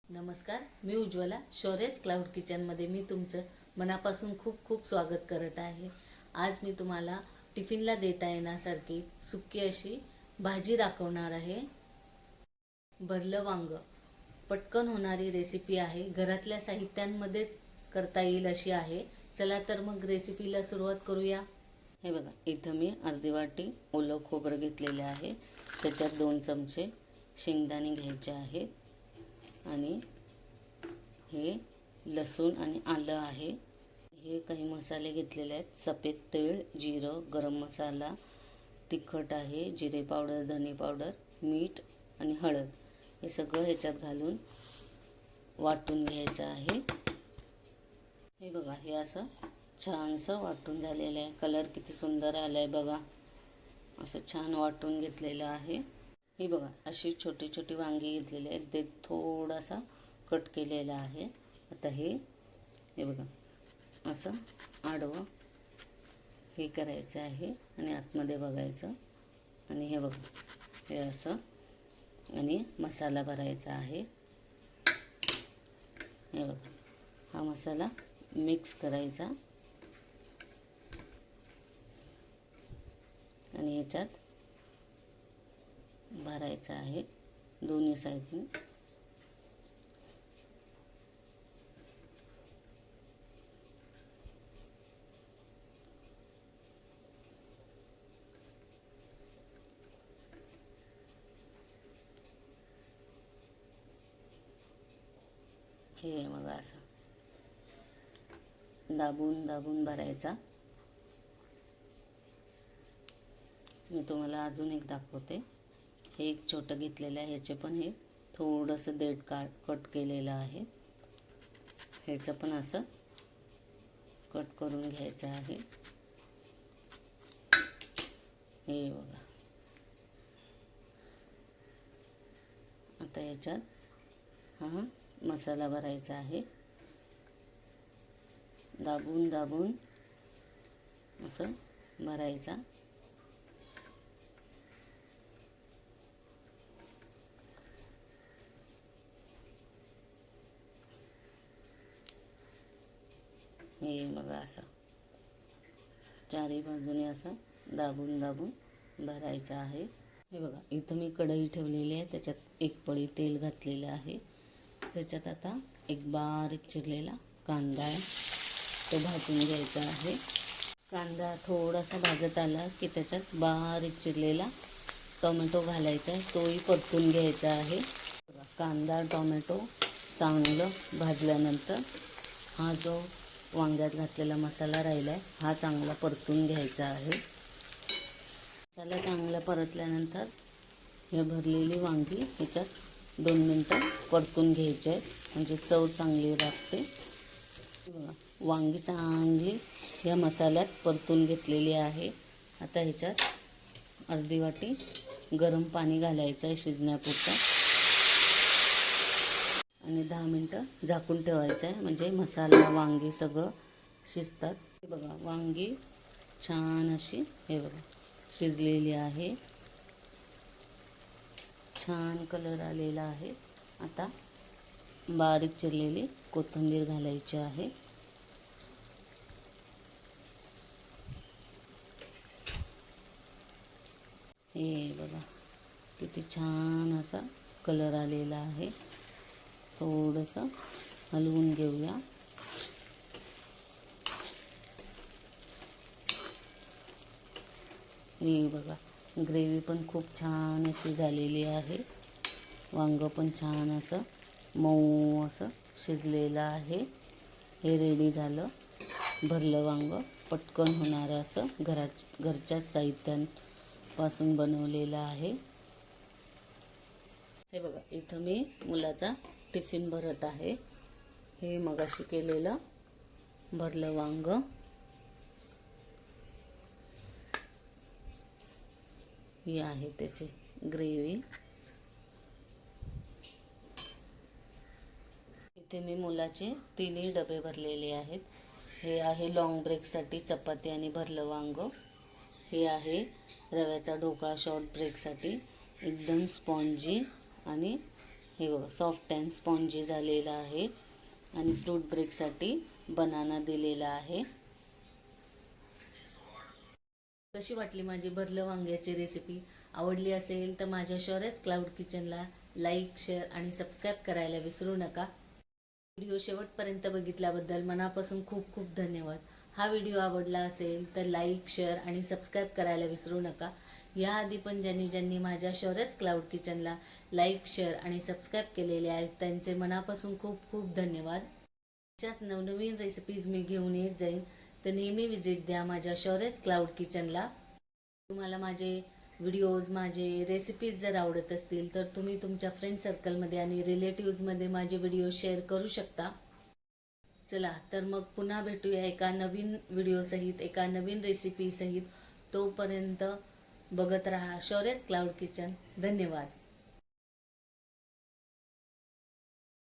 नमस्कार, मी उज्ज्वला. शौर्यस क्लाउड किचनमध्ये मी तुमचं मनापासून खूप खूप स्वागत करत आहे. आज मी तुम्हाला टिफिनला देता येण्यासारखी सुक्की अशी भाजी दाखवणार आहे. भरलं वांग पटकन होणारी रेसिपी आहे. घरातल्या साहित्यांमध्येच करता येईल अशी आहे. चला तर मग रेसिपीला सुरुवात करूया. हे बघा, इथं मी अर्धी वाटी ओलं खोबरं घेतलेले आहे. त्याच्यात 2 चमचे शेंगदाणे घ्यायचे आहेत आणि हे लसूण आणि आलं आहे. हे काही मसाले घेतलेले आहेत. सफेद तेल, जिरं, गरम मसाला, तिखट आहे, जिरे पावडर, धने पावडर, मीठ आणि हळद. हे सगळं ह्याच्यात घालून वाटून घ्यायचं आहे. हे बघा, हे असं छानसं वाटून झालेलं आहे. कलर किती सुंदर आला आहे बघा. असं छान वाटून घेतलेलं आहे. हे बघा, अशी छोटी छोटी वांगी घेतलेली आहेत. ते थोडासा कट केलेला आहे. आता हे बघा, असं आडवं हे करायचं आहे आणि आतमध्ये बघायचं. आणि हे बघा, हे असं आणि मसाला भरायचा आहे. हे बघा, हा मसाला मिक्स करायचा आणि ह्याच्यात भरायचा आहे दोन्ही साईडनी. हे बघा, असं दाबून दाबून भरायचा. मी तुम्हाला अजून एक दाखवते. हे एक छोटं घेतलेलं आहे. ह्याचे पण हे थोडंसं देठ कट केलेलं आहे. ह्याचं पण असं कट करून घ्यायचं आहे. हे बघा, आता ह्याच्यात हा मसाला भरायचा आहे. दाबून दाबून असं भरायचा. हे बघा, असं चारी बाजूने असं दाबून दाबून भरायचं आहे. हे बघा, इथं मी कढई ठेवलेली आहे. त्याच्यात एक पळी तेल घातलेलं आहे. त्याच्यात आता एक बारीक चिरलेला कांदा आहे, तो भाजून घ्यायचा आहे. कांदा थोडासा भाजत आला की त्याच्यात बारीक चिरलेला टोमॅटो घालायचा आहे. तोही परतून घ्यायचा आहे. कांदा टोमॅटो चांगलं भाजल्यानंतर हा जो वांग्यात घातलेला मसाला राहिला आहे हा चांगला परतून घ्यायचा आहे. मसाला चांगला परतल्यानंतर हे भरलेली वांगी ह्याच्यात 2 मिनटं परतून घ्यायचे आहेत, म्हणजे चव चांगली लागते. बघा, वांगी चांगली या मसाल्यात परतून घेतलेली आहे. आता ह्याच्यात अर्धी वाटी गरम पाणी घालायचं आहे शिजण्यापुरतं आणि 10 मिनटं झाकून ठेवायचं आहे, म्हणजे मसाला वांगी सगळं शिजतात. हे बघा, वांगी छान अशी हे बघा शिजलेली आहे. छान कलर आलेला आहे. आता बारीक चिरलेली कोथिंबीर घालायची आहे. हे बघा, किती छान असा कलर आलेला आहे. थोडंसं हलवून घेऊया. हे बघा, ग्रेव्ही पण खूप छान अशी झालेली आहे. वांग पण छान असं मऊ असं शिजलेलं आहे. हे रेडी झालं भरलं वांग. पटकन होणारं असं घरच्याच साहित्यांपासून बनवलेलं आहे. हे बघा, इथं मी मुलाचा टिफिन भरत आहे. हे मगाशी केलेलं भरलं वांग. ही आहे त्याची ग्रेव्ही. इथे मी मुलाचे 3ही डबे भरलेले आहेत. हे आहे लॉंग ब्रेकसाठी चपाती आणि भरलं वांग. हे आहे रव्याचा ढोकळा शॉर्ट ब्रेकसाठी, एकदम स्पॉन्जी आणि हे बघा सॉफ्ट अँड स्पॉन्जी झालेला आहे आणि फ्रूट ब्रेकसाठी बनाना दिलेला आहे. कशी वाटली माझी भरलं वांग्याची रेसिपी? आवडली असेल तर माझ्या शौर्यस क्लाउड किचनला लाईक, शेअर आणि सबस्क्राईब करायला विसरू नका. व्हिडिओ शेवटपर्यंत बघितल्याबद्दल मनापासून खूप खूप धन्यवाद. हा व्हिडिओ आवडला असेल तर लाईक, शेअर आणि सबस्क्राईब करायला विसरू नका. याआधी पण ज्यांनी माझ्या शौर्यस क्लाउड किचनला लाईक, शेअर आणि सबस्क्राईब केलेले आहेत त्यांचे मनापासून खूप खूप धन्यवाद. अशाच नवनवीन रेसिपीज मी घेऊन येत जाईन, तर नेहमी विजिट द्या माझ्या शौर्यस क्लाउड किचनला. तुम्हाला माझे व्हिडिओज, माझे रेसिपीज जर आवडत असतील तर तुम्ही तुमच्या फ्रेंड सर्कलमध्ये आणि रिलेटिव्हजमध्ये माझे व्हिडिओ शेअर करू शकता. चला तर मग पुन्हा भेटूया एका नवीन व्हिडिओसहित, एका नवीन रेसिपीसहित. तोपर्यंत बघत राहा शौर्यस क्लाउड किचन. धन्यवाद.